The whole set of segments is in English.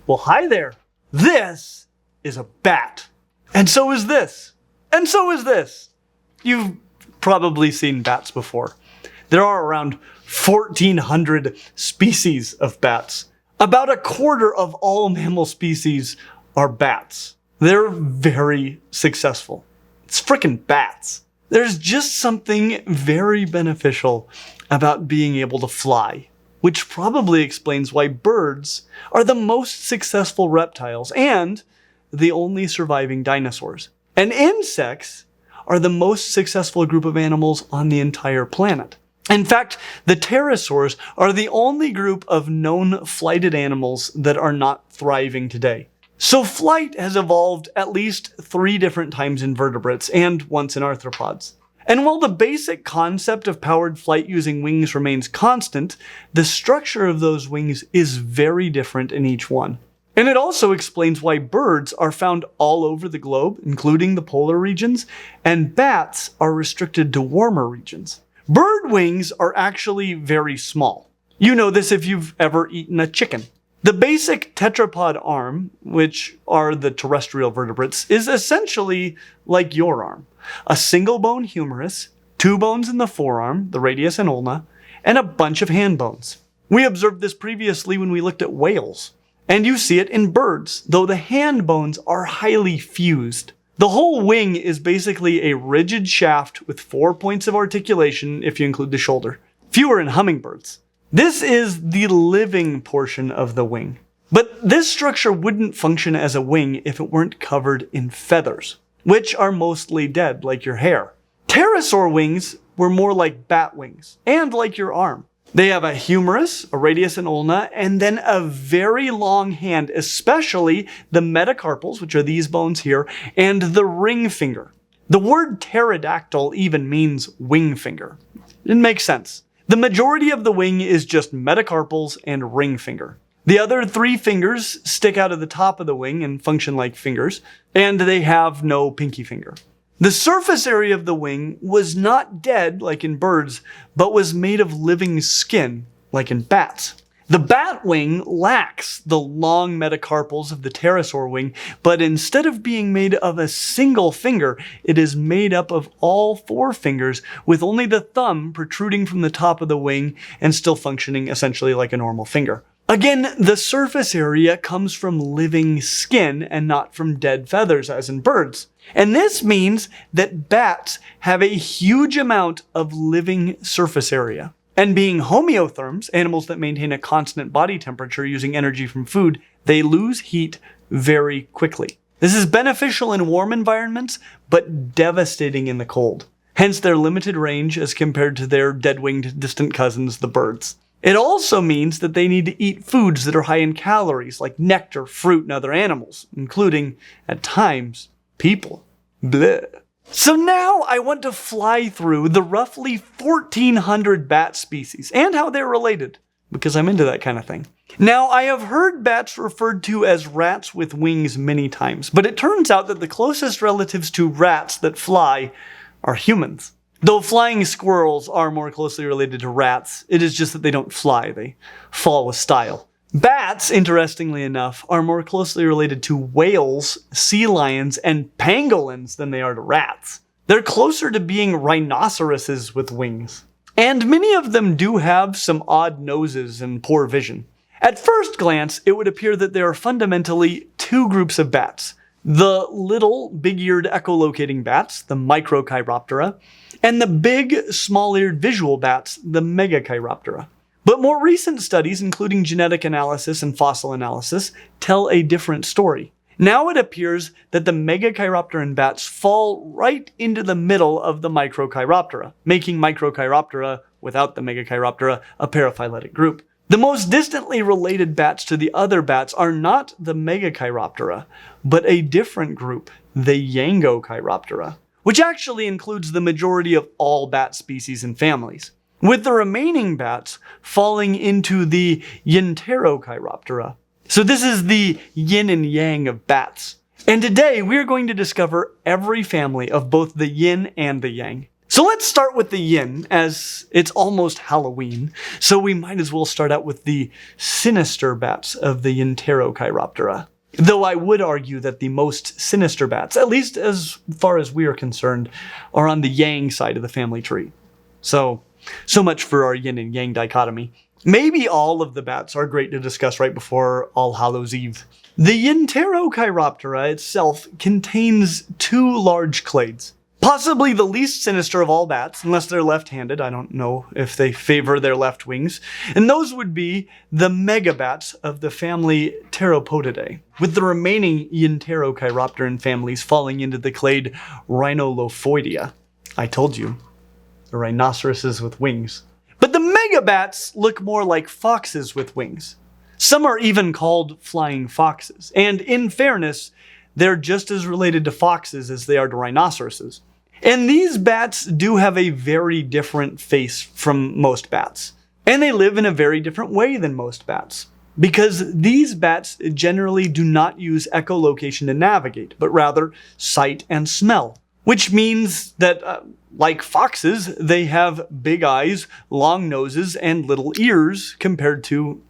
Well, hi there. This is a bat. And so is this. And so is this. You've probably seen bats before. There are around 1,400 species of bats. About a quarter of all mammal species are bats. They're very successful. It's frickin' bats. There's just something very beneficial about being able to fly, which probably explains why birds are the most successful reptiles and the only surviving dinosaurs. And insects are the most successful group of animals on the entire planet. In fact, the pterosaurs are the only group of known flighted animals that are not thriving today. So flight has evolved at least 3 different times in vertebrates and once in arthropods. And while the basic concept of powered flight using wings remains constant, the structure of those wings is very different in each one. And it also explains why birds are found all over the globe, including the polar regions, and bats are restricted to warmer regions. Bird wings are actually very small. You know this if you've ever eaten a chicken. The basic tetrapod arm, which are the terrestrial vertebrates, is essentially like your arm. A single bone humerus, 2 bones in the forearm, the radius and ulna, and a bunch of hand bones. We observed this previously when we looked at whales. And you see it in birds, though the hand bones are highly fused. The whole wing is basically a rigid shaft with 4 points of articulation if you include the shoulder. Fewer in hummingbirds. This is the living portion of the wing. But this structure wouldn't function as a wing if it weren't covered in feathers, which are mostly dead, like your hair. Pterosaur wings were more like bat wings, and like your arm. They have a humerus, a radius and ulna, and then a very long hand, especially the metacarpals, which are these bones here, and the ring finger. The word pterodactyl even means wing finger. It makes sense. The majority of the wing is just metacarpals and ring finger. The other 3 fingers stick out of the top of the wing and function like fingers, and they have no pinky finger. The surface area of the wing was not dead like in birds, but was made of living skin like in bats. The bat wing lacks the long metacarpals of the pterosaur wing, but instead of being made of a single finger, it is made up of all 4 fingers with only the thumb protruding from the top of the wing and still functioning essentially like a normal finger. Again, the surface area comes from living skin and not from dead feathers as in birds. And this means that bats have a huge amount of living surface area. And being homeotherms, animals that maintain a constant body temperature using energy from food, they lose heat very quickly. This is beneficial in warm environments, but devastating in the cold. Hence their limited range as compared to their dead-winged distant cousins, the birds. It also means that they need to eat foods that are high in calories, like nectar, fruit, and other animals, including, at times, people. Bleh. So now I want to fly through the roughly 1,400 bat species and how they're related, because I'm into that kind of thing. Now, I have heard bats referred to as rats with wings many times, but it turns out that the closest relatives to rats that fly are humans. Though flying squirrels are more closely related to rats, it is just that they don't fly, they fall with style. Bats, interestingly enough, are more closely related to whales, sea lions, and pangolins than they are to rats. They're closer to being rhinoceroses with wings. And many of them do have some odd noses and poor vision. At first glance, it would appear that there are fundamentally 2 groups of bats. The little, big-eared echolocating bats, the Microchiroptera, and the big, small-eared visual bats, the Megachiroptera. But more recent studies, including genetic analysis and fossil analysis, tell a different story. Now it appears that the Megachiropteran bats fall right into the middle of the Microchiroptera, making Microchiroptera, without the Megachiroptera, a paraphyletic group. The most distantly related bats to the other bats are not the Megachiroptera, but a different group, the Yangochiroptera, which actually includes the majority of all bat species and families, with the remaining bats falling into the Enterochiroptera. So this is the yin and yang of bats. And today we are going to discover every family of both the yin and the yang. So let's start with the yin, as it's almost Halloween, so we might as well start out with the sinister bats of the Enterochiroptera. Though I would argue that the most sinister bats, at least as far as we are concerned, are on the yang side of the family tree. So much for our yin and yang dichotomy. Maybe all of the bats are great to discuss right before All Hallows Eve. The Enterochiroptera itself contains 2 large clades. Possibly the least sinister of all bats, unless they're left-handed. I don't know if they favor their left wings. And those would be the megabats of the family Pteropodidae, with the remaining Enterochiropteran families falling into the clade Rhinolophoidea. I told you, the rhinoceroses with wings. But the megabats look more like foxes with wings. Some are even called flying foxes. And in fairness, they're just as related to foxes as they are to rhinoceroses. And these bats do have a very different face from most bats. And they live in a very different way than most bats. Because these bats generally do not use echolocation to navigate, but rather sight and smell. Which means that, like foxes, they have big eyes, long noses, and little ears compared to,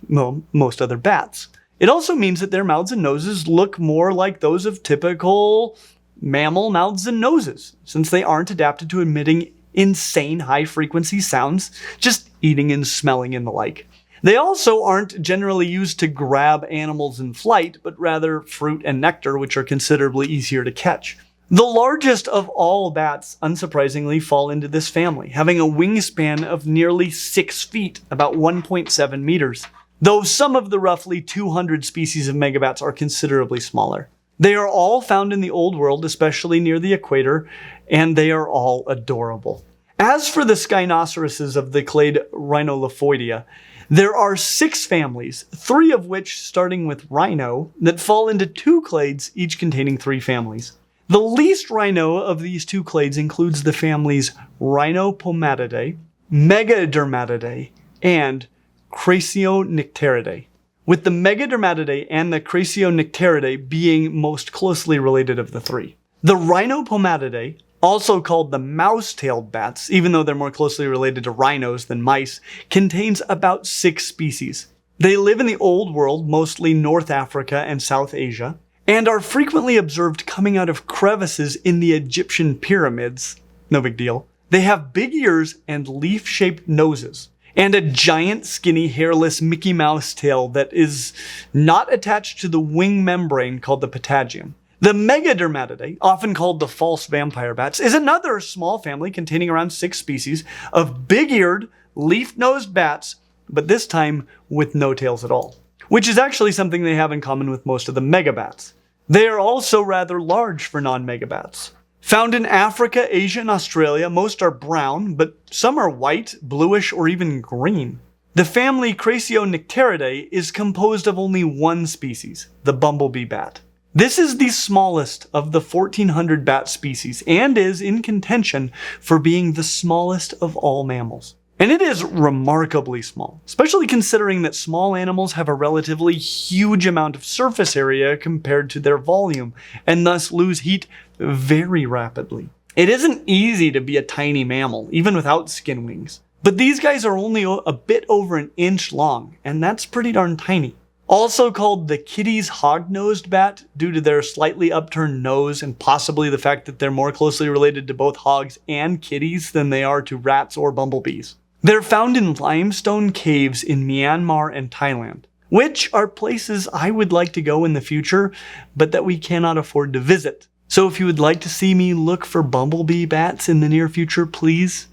well, most other bats. It also means that their mouths and noses look more like those of typical mammal mouths and noses, since they aren't adapted to emitting insane high-frequency sounds, just eating and smelling and the like. They also aren't generally used to grab animals in flight, but rather fruit and nectar, which are considerably easier to catch. The largest of all bats, unsurprisingly, fall into this family, having a wingspan of nearly 6 feet, about 1.7 meters. Though some of the roughly 200 species of megabats are considerably smaller. They are all found in the Old World, especially near the equator, and they are all adorable. As for the Skynoceroses of the clade Rhinolophoidea, there are 6 families, 3 of which, starting with rhino, that fall into 2 clades, each containing 3 families. The least rhino of these 2 clades includes the families Rhinopomatidae, Megadermatidae, and Crassionycteridae, with the Megadermatidae and the Crassionycteridae being most closely related of the 3. The Rhinopomatidae, also called the mouse-tailed bats, even though they're more closely related to rhinos than mice, contains about 6 species. They live in the Old World, mostly North Africa and South Asia, and are frequently observed coming out of crevices in the Egyptian pyramids. No big deal. They have big ears and leaf-shaped noses, and a giant, skinny, hairless Mickey Mouse tail that is not attached to the wing membrane called the patagium. The Megadermatidae, often called the false vampire bats, is another small family containing around 6 species of big-eared, leaf-nosed bats, but this time with no tails at all, which is actually something they have in common with most of the megabats. They are also rather large for non-megabats. Found in Africa, Asia, and Australia, most are brown, but some are white, bluish, or even green. The family Crassionycteridae is composed of only 1 species, the bumblebee bat. This is the smallest of the 1,400 bat species and is in contention for being the smallest of all mammals. And it is remarkably small, especially considering that small animals have a relatively huge amount of surface area compared to their volume, and thus lose heat very rapidly. It isn't easy to be a tiny mammal, even without skin wings. But these guys are only a bit over an inch long, and that's pretty darn tiny. Also called the kitty's hog-nosed bat due to their slightly upturned nose and possibly the fact that they're more closely related to both hogs and kitties than they are to rats or bumblebees. They're found in limestone caves in Myanmar and Thailand, which are places I would like to go in the future, but that we cannot afford to visit. So if you would like to see me look for bumblebee bats in the near future, please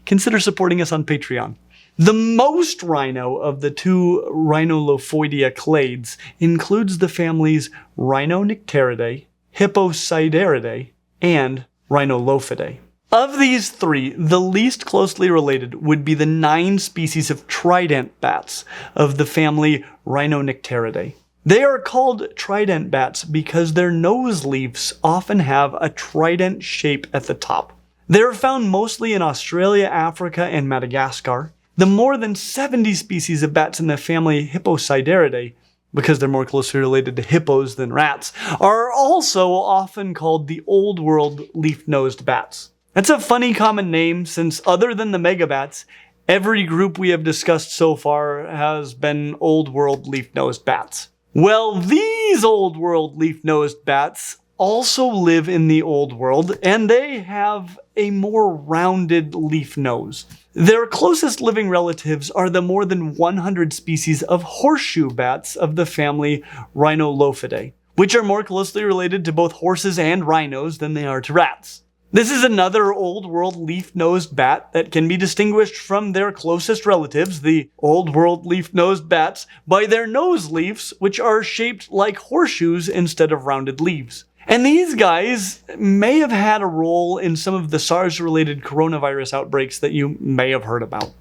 consider supporting us on Patreon. The most rhino of the 2 Rhinolophoidea clades includes the families Rhinonycteridae, Hipposideridae, and Rhinolophidae. Of these 3, the least closely related would be the 9 species of trident bats of the family Rhinonycteridae. They are called trident bats because their nose leaves often have a trident shape at the top. They are found mostly in Australia, Africa, and Madagascar. The more than 70 species of bats in the family Hipposideridae, because they're more closely related to hippos than rats, are also often called the Old World leaf-nosed bats. That's a funny common name since other than the megabats, every group we have discussed so far has been Old World leaf-nosed bats. Well, these Old World leaf-nosed bats also live in the Old World, and they have a more rounded leaf nose. Their closest living relatives are the more than 100 species of horseshoe bats of the family Rhinolophidae, which are more closely related to both horses and rhinos than they are to rats. This is another Old World leaf-nosed bat that can be distinguished from their closest relatives, the Old World leaf-nosed bats, by their nose leaves, which are shaped like horseshoes instead of rounded leaves. And these guys may have had a role in some of the SARS-related coronavirus outbreaks that you may have heard about.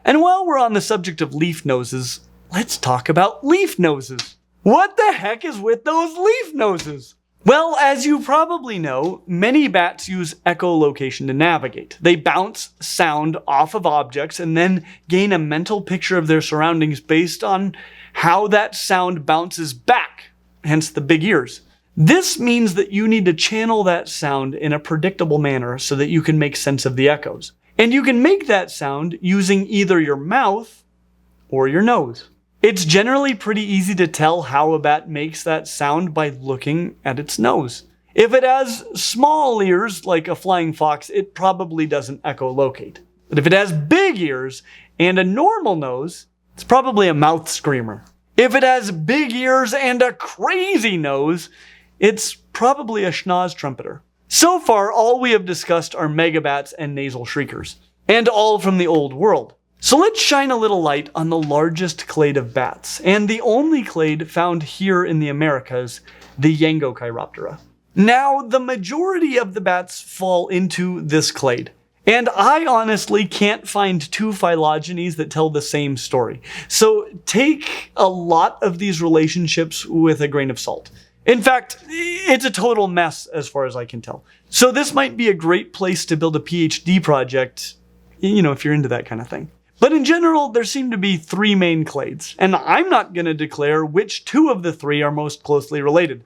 And while we're on the subject of leaf noses, let's talk about leaf noses. What the heck is with those leaf noses? Well, as you probably know, many bats use echolocation to navigate. They bounce sound off of objects and then gain a mental picture of their surroundings based on how that sound bounces back, hence the big ears. This means that you need to channel that sound in a predictable manner so that you can make sense of the echoes. And you can make that sound using either your mouth or your nose. It's generally pretty easy to tell how a bat makes that sound by looking at its nose. If it has small ears, like a flying fox, it probably doesn't echolocate. But if it has big ears and a normal nose, it's probably a mouth screamer. If it has big ears and a crazy nose, it's probably a schnoz trumpeter. So far, all we have discussed are megabats and nasal shriekers, and all from the Old World. So let's shine a little light on the largest clade of bats, and the only clade found here in the Americas, the Yangochiroptera. Now, the majority of the bats fall into this clade, and I honestly can't find two phylogenies that tell the same story. So take a lot of these relationships with a grain of salt. In fact, it's a total mess as far as I can tell. So this might be a great place to build a PhD project, if you're into that kind of thing. But in general, there seem to be three main clades, and I'm not going to declare which two of the three are most closely related.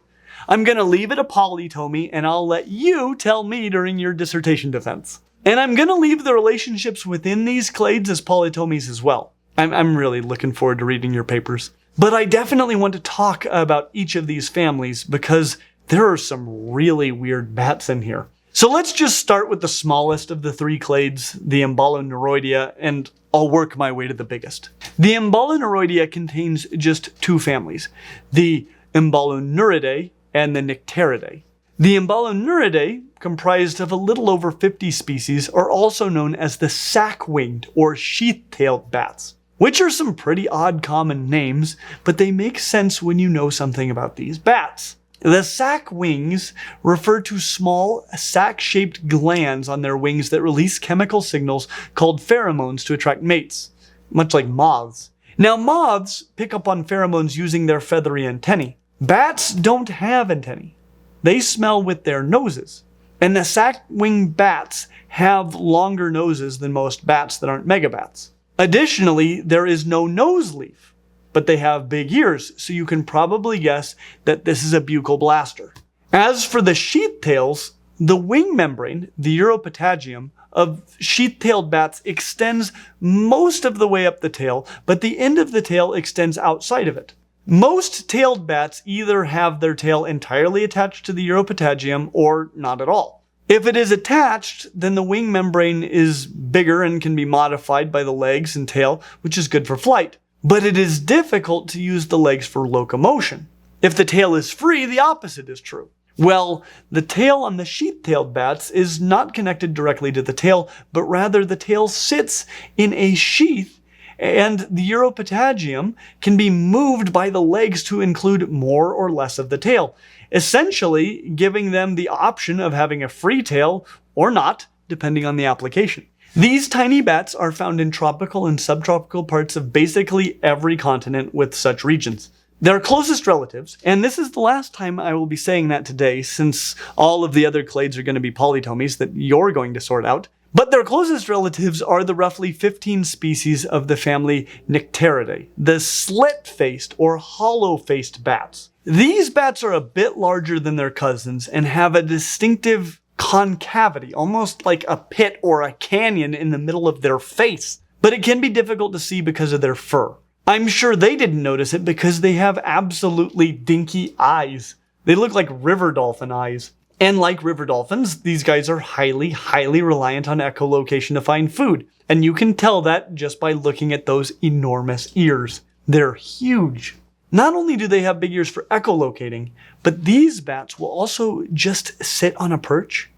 I'm going to leave it a polytomy, and I'll let you tell me during your dissertation defense. And I'm going to leave the relationships within these clades as polytomies as well. I'm really looking forward to reading your papers. But I definitely want to talk about each of these families because there are some really weird bats in here. So let's just start with the smallest of the three clades, the Emballoneuroidea, and I'll work my way to the biggest. The Emballoneuroidea contains just two families, the Emballonuridae and the Nycteridae. The Emballonuridae, comprised of a little over 50 species, are also known as the sack-winged or sheath-tailed bats, which are some pretty odd common names, but they make sense when you know something about these bats. The sac wings refer to small sac-shaped glands on their wings that release chemical signals called pheromones to attract mates, much like moths. Now, moths pick up on pheromones using their feathery antennae. Bats don't have antennae. They smell with their noses. And the sac-winged bats have longer noses than most bats that aren't megabats. Additionally, there is no nose leaf, but they have big ears, so you can probably guess that this is a buccal blaster. As for the sheath tails, the wing membrane, the uropatagium, of sheath-tailed bats extends most of the way up the tail, but the end of the tail extends outside of it. Most tailed bats either have their tail entirely attached to the uropatagium or not at all. If it is attached, then the wing membrane is bigger and can be modified by the legs and tail, which is good for flight. But it is difficult to use the legs for locomotion. If the tail is free, the opposite is true. Well, the tail on the sheath-tailed bats is not connected directly to the tail, but rather the tail sits in a sheath, and the uropatagium can be moved by the legs to include more or less of the tail, essentially giving them the option of having a free tail or not, depending on the application. These tiny bats are found in tropical and subtropical parts of basically every continent with such regions. Their closest relatives, and this is the last time I will be saying that today since all of the other clades are going to be polytomies that you're going to sort out, but their closest relatives are the roughly 15 species of the family Nycteridae, the slit-faced or hollow-faced bats. These bats are a bit larger than their cousins and have a distinctive concavity, almost like a pit or a canyon in the middle of their face. But it can be difficult to see because of their fur. I'm sure they didn't notice it because they have absolutely dinky eyes. They look like river dolphin eyes. And like river dolphins, these guys are highly, highly reliant on echolocation to find food. And you can tell that just by looking at those enormous ears. They're huge. Not only do they have big ears for echolocating, but these bats will also just sit on a perch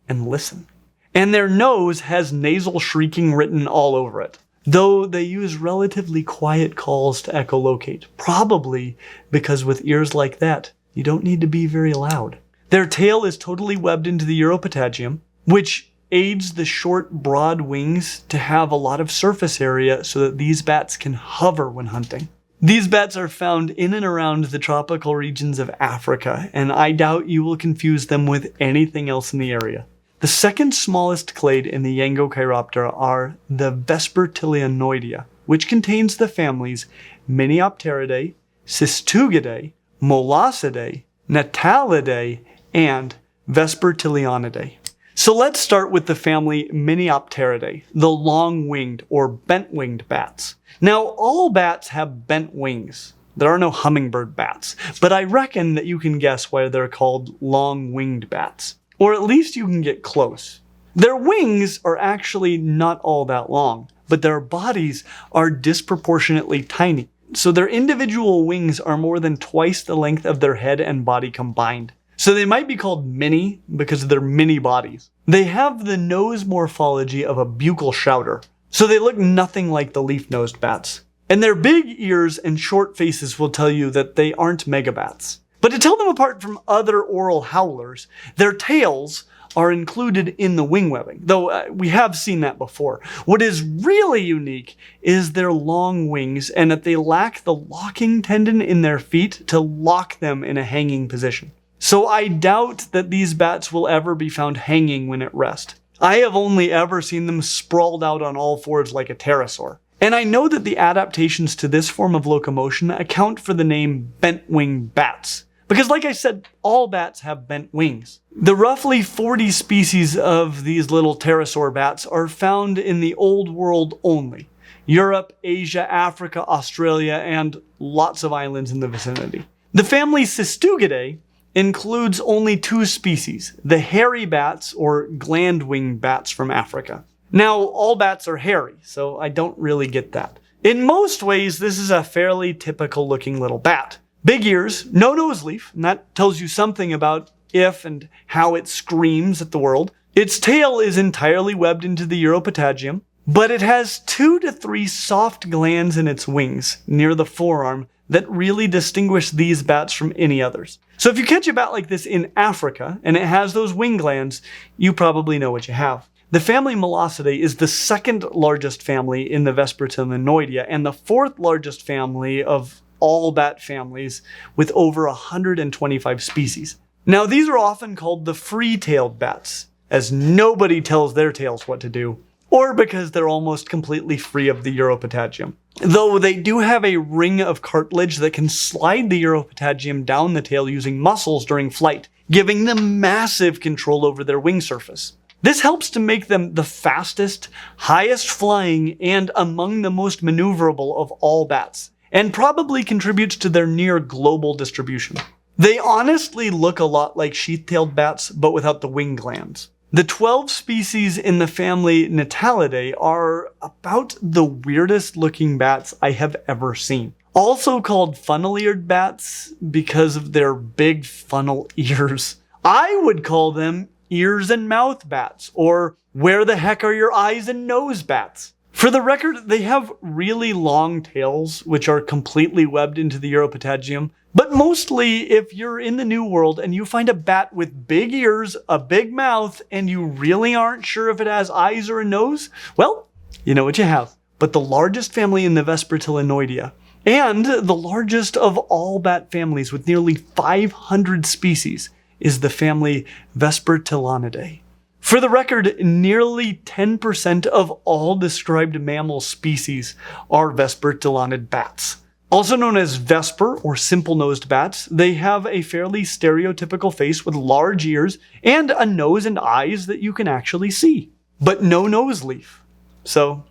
and listen. And their nose has nasal shrieking written all over it, though they use relatively quiet calls to echolocate, probably because with ears like that, you don't need to be very loud. Their tail is totally webbed into the uropatagium, which aids the short, broad wings to have a lot of surface area so that these bats can hover when hunting. These bats are found in and around the tropical regions of Africa, and I doubt you will confuse them with anything else in the area. The second smallest clade in the Yangocheiroptera are the Vespertilionoidea, which contains the families Miniopteridae, Cistugidae, Molosidae, Natalidae, and Vespertilionidae. So let's start with the family Miniopteridae, the long-winged or bent-winged bats. Now, all bats have bent wings. There are no hummingbird bats, but I reckon that you can guess why they're called long-winged bats. Or at least you can get close. Their wings are actually not all that long, but their bodies are disproportionately tiny. So their individual wings are more than twice the length of their head and body combined. So they might be called mini because of their mini bodies. They have the nose morphology of a buccal shouter, so they look nothing like the leaf-nosed bats. And their big ears and short faces will tell you that they aren't megabats. But to tell them apart from other oral howlers, their tails are included in the wing webbing, though we have seen that before. What is really unique is their long wings and that they lack the locking tendon in their feet to lock them in a hanging position. So I doubt that these bats will ever be found hanging when at rest. I have only ever seen them sprawled out on all fours like a pterosaur. And I know that the adaptations to this form of locomotion account for the name bent-winged bats. Because like I said, all bats have bent wings. The roughly 40 species of these little pterosaur bats are found in the Old World only. Europe, Asia, Africa, Australia, and lots of islands in the vicinity. The family Cistugidae includes only 2 species, the hairy bats or gland-winged bats from Africa. Now, all bats are hairy, so I don't really get that. In most ways, this is a fairly typical looking little bat. Big ears, no nose leaf, and that tells you something about if and how it screams at the world. Its tail is entirely webbed into the uropatagium, but it has 2 to 3 soft glands in its wings near the forearm that really distinguish these bats from any others. So if you catch a bat like this in Africa, and it has those wing glands, you probably know what you have. The family Molosidae is the second largest family in the Vespertilionoidea, and the 4th largest family of all bat families with over 125 species. Now these are often called the free-tailed bats, as nobody tells their tails what to do, or because they're almost completely free of the uropatagium. Though they do have a ring of cartilage that can slide the uropatagium down the tail using muscles during flight, giving them massive control over their wing surface. This helps to make them the fastest, highest flying, and among the most maneuverable of all bats, and probably contributes to their near global distribution. They honestly look a lot like sheath-tailed bats, but without the wing glands. The 12 species in the family Natalidae are about the weirdest looking bats I have ever seen. Also called funnel-eared bats because of their big funnel ears. I would call them ears and mouth bats, or where the heck are your eyes and nose bats? For the record, they have really long tails, which are completely webbed into the uropatagium. But mostly, if you're in the New World and you find a bat with big ears, a big mouth, and you really aren't sure if it has eyes or a nose, well, you know what you have. But the largest family in the Vespertilionoidea, and the largest of all bat families with nearly 500 species, is the family Vespertilonidae. For the record, nearly 10% of all described mammal species are Vespertilionid bats. Also known as vesper or simple-nosed bats, they have a fairly stereotypical face with large ears and a nose and eyes that you can actually see, but no nose leaf. So,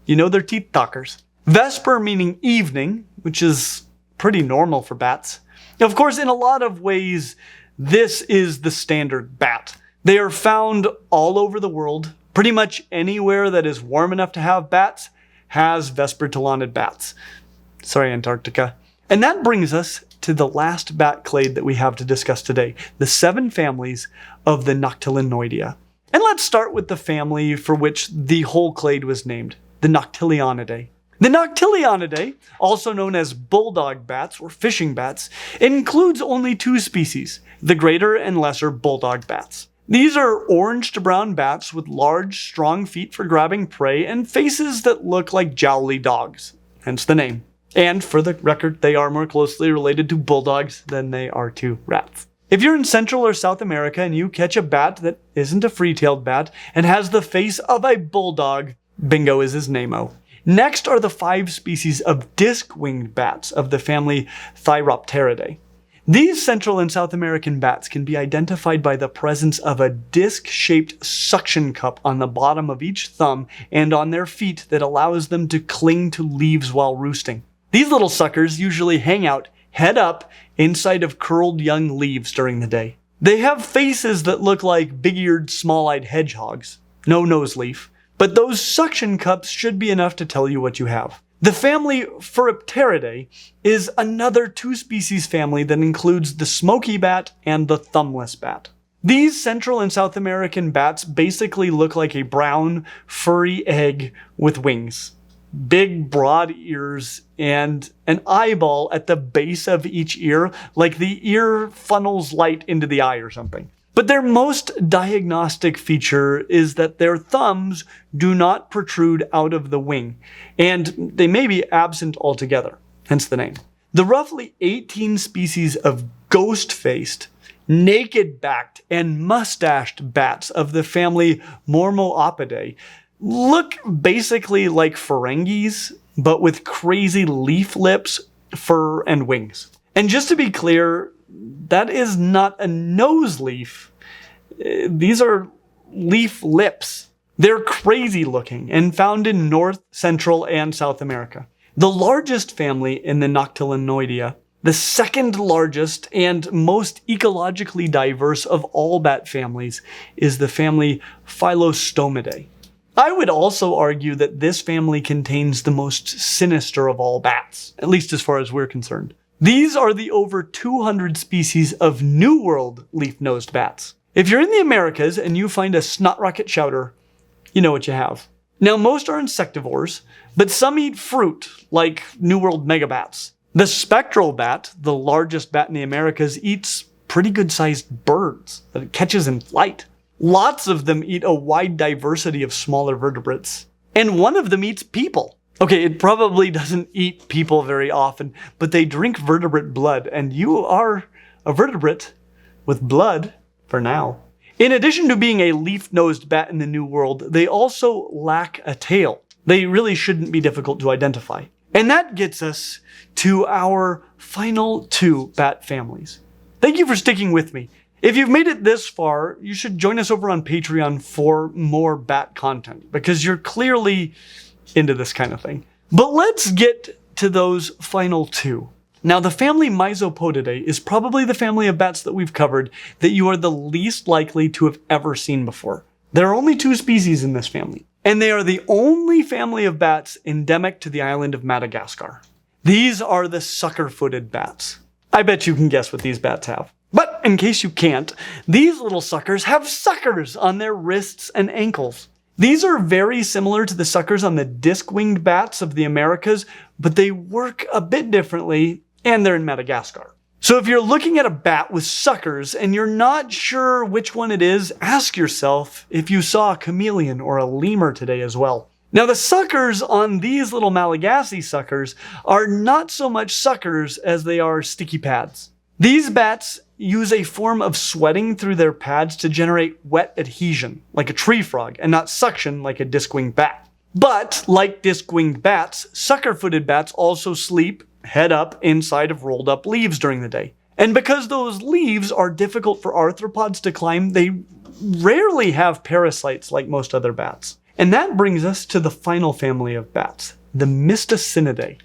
you know they're teeth talkers. Vesper meaning evening, which is pretty normal for bats. Of course, in a lot of ways, this is the standard bat. They are found all over the world. Pretty much anywhere that is warm enough to have bats has vesper-talonid bats. Sorry, Antarctica. And that brings us to the last bat clade that we have to discuss today, the 7 families of the Noctilinoidea. And let's start with the family for which the whole clade was named, the Noctilionidae. The Noctilionidae, also known as bulldog bats or fishing bats, includes only 2 species, the greater and lesser bulldog bats. These are orange to brown bats with large, strong feet for grabbing prey and faces that look like jowly dogs, hence the name. And for the record, they are more closely related to bulldogs than they are to rats. If you're in Central or South America and you catch a bat that isn't a free-tailed bat and has the face of a bulldog, bingo is his name-o. Next are the 5 species of disc-winged bats of the family Thyropteridae. These Central and South American bats can be identified by the presence of a disc-shaped suction cup on the bottom of each thumb and on their feet that allows them to cling to leaves while roosting. These little suckers usually hang out, head up, inside of curled young leaves during the day. They have faces that look like big-eared, small-eyed hedgehogs. No nose leaf. But those suction cups should be enough to tell you what you have. The family Reptiles is another 2-species family that includes the smoky bat and the thumbless bat. These Central and South American bats basically look like a brown, furry egg with wings. Big, broad ears, and an eyeball at the base of each ear, like the ear funnels light into the eye or something. But their most diagnostic feature is that their thumbs do not protrude out of the wing, and they may be absent altogether, hence the name. The roughly 18 species of ghost-faced, naked-backed, and mustached bats of the family Mormoopidae look basically like Ferengis, but with crazy leaf lips, fur, and wings. And just to be clear, that is not a nose leaf. These are leaf lips. They're crazy looking and found in North, Central, and South America. The largest family in the Noctilinoidea, the second largest and most ecologically diverse of all bat families, is the family Phylostomidae. I would also argue that this family contains the most sinister of all bats, at least as far as we're concerned. These are the over 200 species of New World leaf-nosed bats. If you're in the Americas and you find a snot rocket chowder, you know what you have. Now, most are insectivores, but some eat fruit, like New World megabats. The spectral bat, the largest bat in the Americas, eats pretty good-sized birds that it catches in flight. Lots of them eat a wide diversity of smaller vertebrates. And one of them eats people. Okay, it probably doesn't eat people very often, but they drink vertebrate blood, and you are a vertebrate with blood for now. In addition to being a leaf-nosed bat in the New World, they also lack a tail. They really shouldn't be difficult to identify. And that gets us to our final 2 bat families. Thank you for sticking with me. If you've made it this far, you should join us over on Patreon for more bat content, because you're clearly into this kind of thing. But let's get to those final 2. Now, the family Mysopodidae is probably the family of bats that we've covered that you are the least likely to have ever seen before. There are only 2 species in this family, and they are the only family of bats endemic to the island of Madagascar. These are the sucker-footed bats. I bet you can guess what these bats have. But in case you can't, these little suckers have suckers on their wrists and ankles. These are very similar to the suckers on the disc-winged bats of the Americas, but they work a bit differently, and they're in Madagascar. So if you're looking at a bat with suckers and you're not sure which one it is, ask yourself if you saw a chameleon or a lemur today as well. Now, the suckers on these little Malagasy suckers are not so much suckers as they are sticky pads. These bats use a form of sweating through their pads to generate wet adhesion, like a tree frog, and not suction like a disc-winged bat. But, like disc-winged bats, sucker-footed bats also sleep head up inside of rolled up leaves during the day. And because those leaves are difficult for arthropods to climb, they rarely have parasites like most other bats. And that brings us to the final family of bats, the Mystacinidae.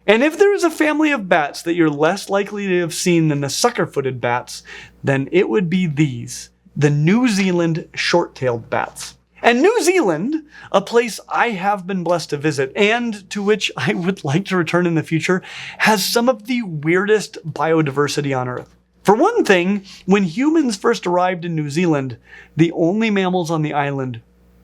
And if there is a family of bats that you're less likely to have seen than the sucker-footed bats, then it would be these, the New Zealand short-tailed bats. And New Zealand, a place I have been blessed to visit and to which I would like to return in the future, has some of the weirdest biodiversity on Earth. For one thing, when humans first arrived in New Zealand, the only mammals on the island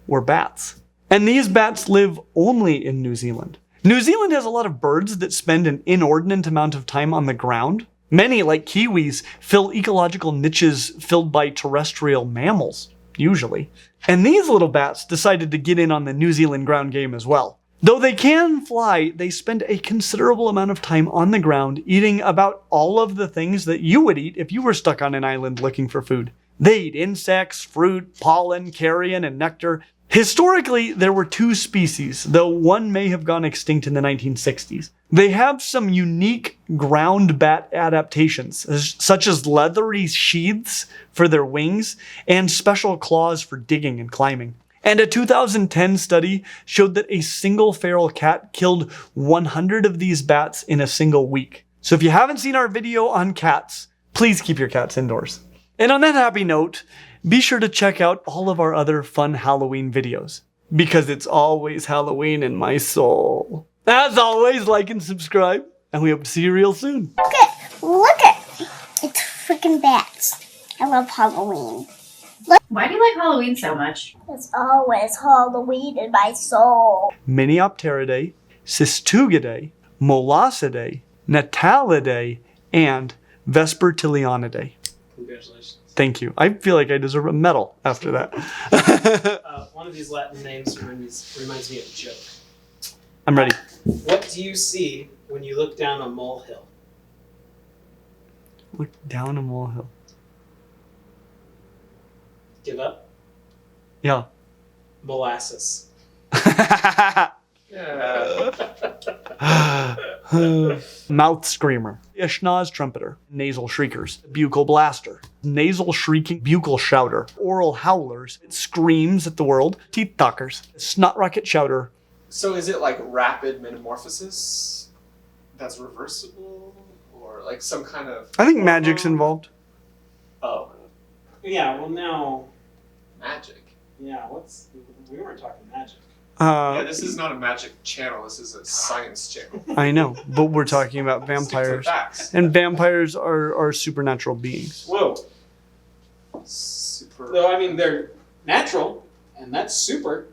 were bats. And these bats live only in New Zealand. New Zealand has a lot of birds that spend an inordinate amount of time on the ground. Many, like kiwis, fill ecological niches filled by terrestrial mammals, usually. And these little bats decided to get in on the New Zealand ground game as well. Though they can fly, they spend a considerable amount of time on the ground eating about all of the things that you would eat if you were stuck on an island looking for food. They eat insects, fruit, pollen, carrion, and nectar. Historically, there were two species, though one may have gone extinct in the 1960s. They have some unique ground bat adaptations, such as leathery sheaths for their wings and special claws for digging and climbing. And a 2010 study showed that a single feral cat killed 100 of these bats in a single week. So if you haven't seen our video on cats, please keep your cats indoors. And on that happy note, be sure to check out all of our other fun Halloween videos, because it's always Halloween in my soul. As always, like and subscribe, and we hope to see you real soon. Look at, it's freaking bats. I love Halloween. Why do you like Halloween so much? It's always Halloween in my soul. Miniopteridae, Cistugidae, Molassidae, Natalidae, and Vespertilionidae. Congratulations. Thank you. I feel like I deserve a medal after that. One of these Latin names reminds me of a joke. I'm ready. What do you see when you look down a molehill? Look down a molehill. Give up? Yeah. Molasses. Mouth screamer, a schnoz trumpeter, nasal shriekers, buccal blaster, nasal shrieking buccal shouter, oral howlers, it screams at the world, teeth talkers, snot rocket shouter. So is it like rapid metamorphosis that's reversible, or like some kind of? I think magic's involved. Oh, Yeah, well now, magic. yeah, we weren't talking magic. Yeah, this is not a magic channel. This is a science channel. I know, but we're talking about Stick to the vampires, facts. and vampires are supernatural beings. Whoa. Super. No, I mean, they're natural, and that's super.